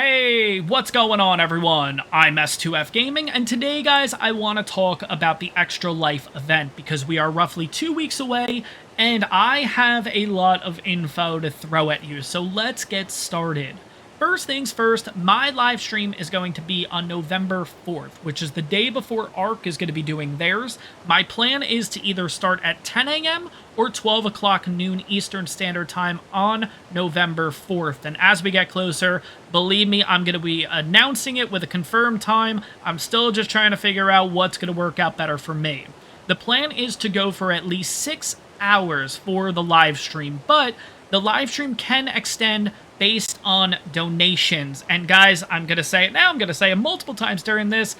Hey, what's going on everyone? I'm S2F Gaming, and today guys, I want to talk about the Extra Life event because we are roughly 2 weeks away, and I have a lot of info to throw at you, so let's get started. First things first, my live stream is going to be on November 4th, which is the day before ARC is going to be doing theirs. My plan is to either start at 10 a.m. or 12 o'clock noon Eastern Standard Time on November 4th. And as we get closer, believe me, I'm going to be announcing it with a confirmed time. I'm still just trying to figure out what's going to work out better for me. The plan is to go for at least 6 hours for the live stream, but the live stream can extend based on donations. And guys, I'm going to say it now, I'm going to say it multiple times during this.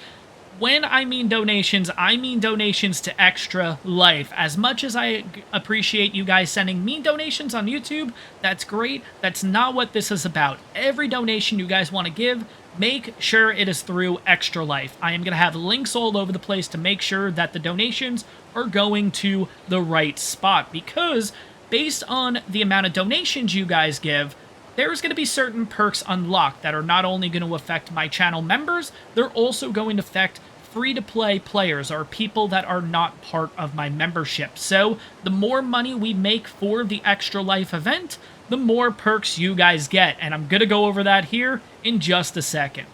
When I mean donations to Extra Life. As much as I appreciate you guys sending me donations on YouTube, that's great. That's not what this is about. Every donation you guys want to give, make sure it is through Extra Life. I am going to have links all over the place to make sure that the donations are going to the right spot, because based on the amount of donations you guys give, there's going to be certain perks unlocked that are not only going to affect my channel members, they're also going to affect free-to-play players, or people that are not part of my membership. So the more money we make for the Extra Life event, the more perks you guys get, and I'm going to go over that here in just a second.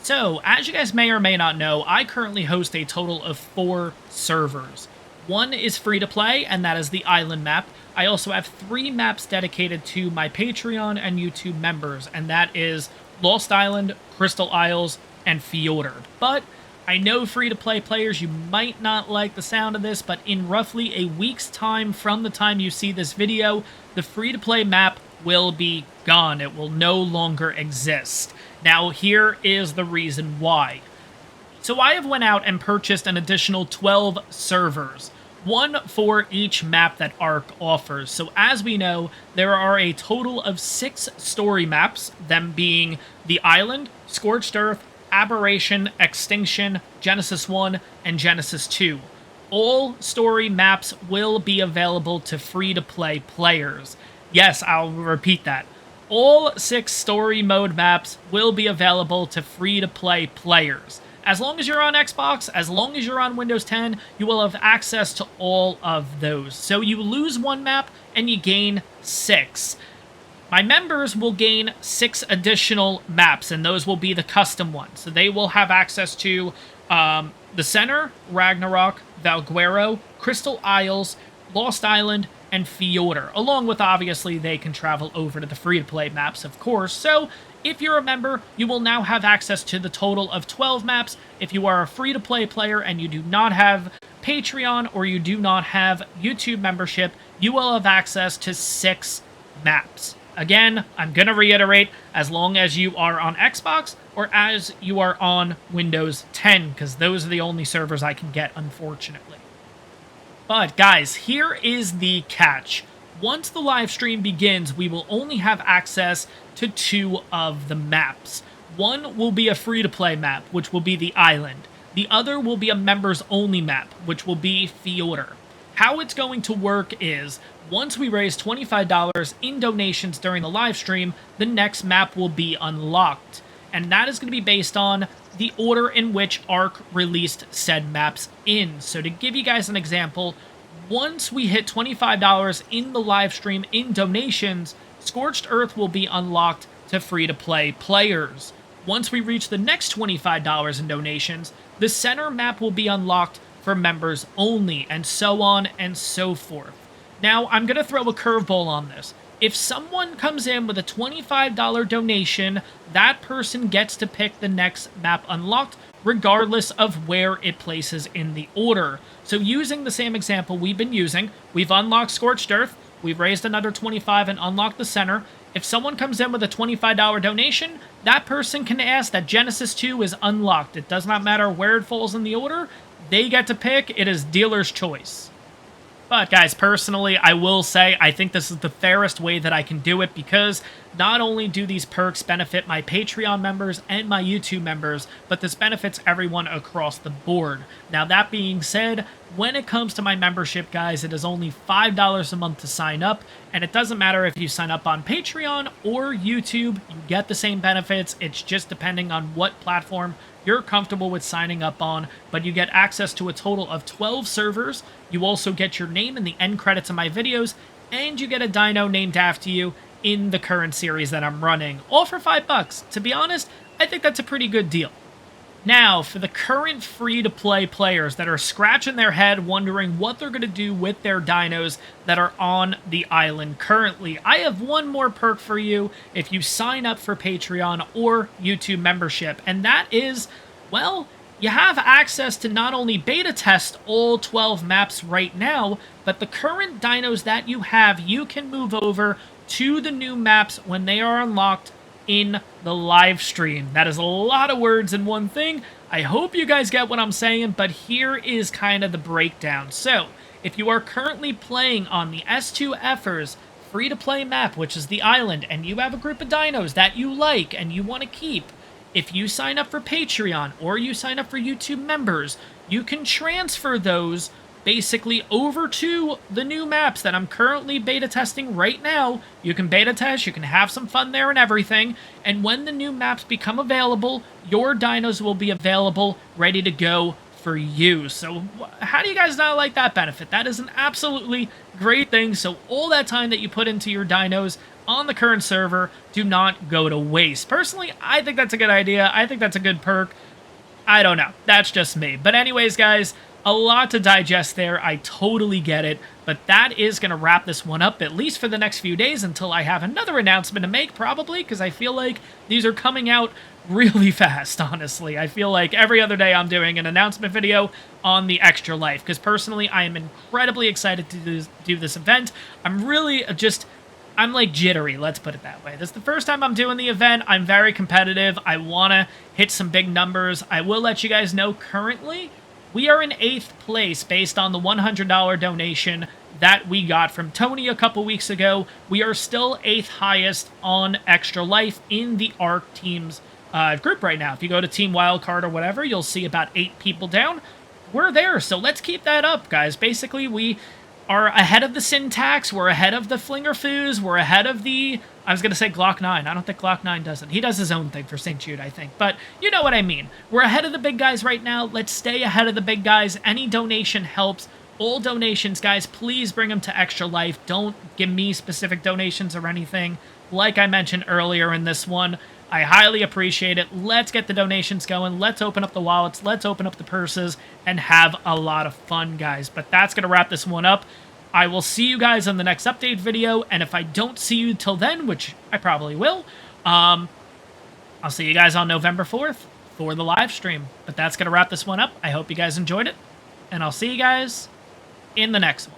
So, as you guys may or may not know, I currently host a total of 4 servers. One is free-to-play, and that is the Island map. I also have 3 maps dedicated to my Patreon and YouTube members, and that is Lost Island, Crystal Isles, and Fjord. But I know free-to-play players, you might not like the sound of this, but in roughly a week's time from the time you see this video, the free-to-play map will be gone. It will no longer exist. Now, here is the reason why. So I have went out and purchased an additional 12 servers, one for each map that ARC offers. So as we know, there are a total of 6 story maps, them being the Island, Scorched Earth, Aberration, Extinction, Genesis 1, and Genesis 2. All story maps will be available to free-to-play players. Yes, I'll repeat that. All 6 story mode maps will be available to free-to-play players. As long as you're on Xbox, as long as you're on Windows 10, you will have access to all of those. So you lose 1 map and you gain 6. My members will gain 6 additional maps, and those will be the custom ones. So they will have access to the Center, Ragnarok, Valguero, Crystal Isles, Lost Island, and Fjord. Along with, obviously, they can travel over to the free-to-play maps, of course. So if you're a member, you will now have access to the total of 12 maps. If you are a free-to-play player and you do not have Patreon or you do not have YouTube membership, you will have access to 6 maps. Again, I'm going to reiterate, as long as you are on Xbox or as you are on Windows 10, because those are the only servers I can get, unfortunately. But guys, here is the catch. Once the live stream begins, we will only have access to 2 of the maps. One will be a free-to-play map, which will be the Island. The other will be a members-only map, which will be Fjord. How it's going to work is, once we raise $25 in donations during the live stream, the next map will be unlocked. And that is going to be based on the order in which ARC released said maps in. So to give you guys an example, once we hit $25 in the live stream in donations, Scorched Earth will be unlocked to free-to-play players. Once we reach the next $25 in donations, the Center map will be unlocked for members only, and so on and so forth. Now, I'm going to throw a curveball on this. If someone comes in with a $25 donation, that person gets to pick the next map unlocked, regardless of where it places in the order. So using the same example we've been using, we've unlocked Scorched Earth, we've raised another $25 and unlocked the Center. If someone comes in with a $25 donation, that person can ask that Genesis 2 is unlocked. It does not matter where it falls in the order. They get to pick. It is dealer's choice. But guys, personally, I will say I think this is the fairest way that I can do it, because not only do these perks benefit my Patreon members and my YouTube members, but this benefits everyone across the board. Now, that being said, when it comes to my membership, guys, it is only $5 a month to sign up, and it doesn't matter if you sign up on Patreon or YouTube, you get the same benefits. It's just depending on what platform you're comfortable with signing up on, but you get access to a total of 12 servers. You also get your name in the end credits of my videos, and you get a dino named after you in the current series that I'm running, all for $5. To be honest, I think that's a pretty good deal. Now, for the current free-to-play players that are scratching their head wondering what they're going to do with their dinos that are on the island currently, I have one more perk for you if you sign up for Patreon or YouTube membership, and that is, well, you have access to not only beta test all 12 maps right now, but the current dinos that you have, you can move over to the new maps when they are unlocked in the live stream. That is a lot of words in one thing. I hope you guys get what I'm saying, but here is kind of the breakdown. So, if you are currently playing on the S2Fers free-to-play map, which is the island, and you have a group of dinos that you like and you want to keep, if you sign up for Patreon or you sign up for YouTube members, you can transfer those basically over to the new maps that I'm currently beta testing right now. You can beta test, you can have some fun there and everything, and when the new maps become available, your dinos will be available, ready to go for you. So how do you guys not like that benefit? That is an absolutely great thing. So all that time that you put into your dinos on the current server do not go to waste. Personally, I think that's a good idea. I think that's a good perk. I don't know. That's just me. But anyways, guys, a lot to digest there. I totally get it. But that is going to wrap this one up, at least for the next few days, until I have another announcement to make, probably, because I feel like these are coming out really fast, honestly. I feel like every other day I'm doing an announcement video on the Extra Life, because personally, I am incredibly excited to do this event. I'm really I'm like jittery, let's put it that way. This is the first time I'm doing the event. I'm very competitive. I want to hit some big numbers. I will let you guys know currently we are in 8th place based on the $100 donation that we got from Tony a couple weeks ago. We are still 8th highest on Extra Life in the ARC teams group right now. If you go to Team Wildcard or whatever, you'll see about 8 people down. We're there, so let's keep that up, guys. Basically, we are ahead of the Syntax, we're ahead of the Flinger Foos, we're ahead of the, I was going to say Glock 9. I don't think Glock 9 does it. He does his own thing for St. Jude, I think. But you know what I mean. We're ahead of the big guys right now. Let's stay ahead of the big guys. Any donation helps. All donations, guys, please bring them to Extra Life. Don't give me specific donations or anything. Like I mentioned earlier in this one, I highly appreciate it. Let's get the donations going. Let's open up the wallets. Let's open up the purses and have a lot of fun, guys. But that's going to wrap this one up. I will see you guys on the next update video, and if I don't see you till then, which I probably will, I'll see you guys on November 4th for the live stream. But that's going to wrap this one up. I hope you guys enjoyed it, and I'll see you guys in the next one.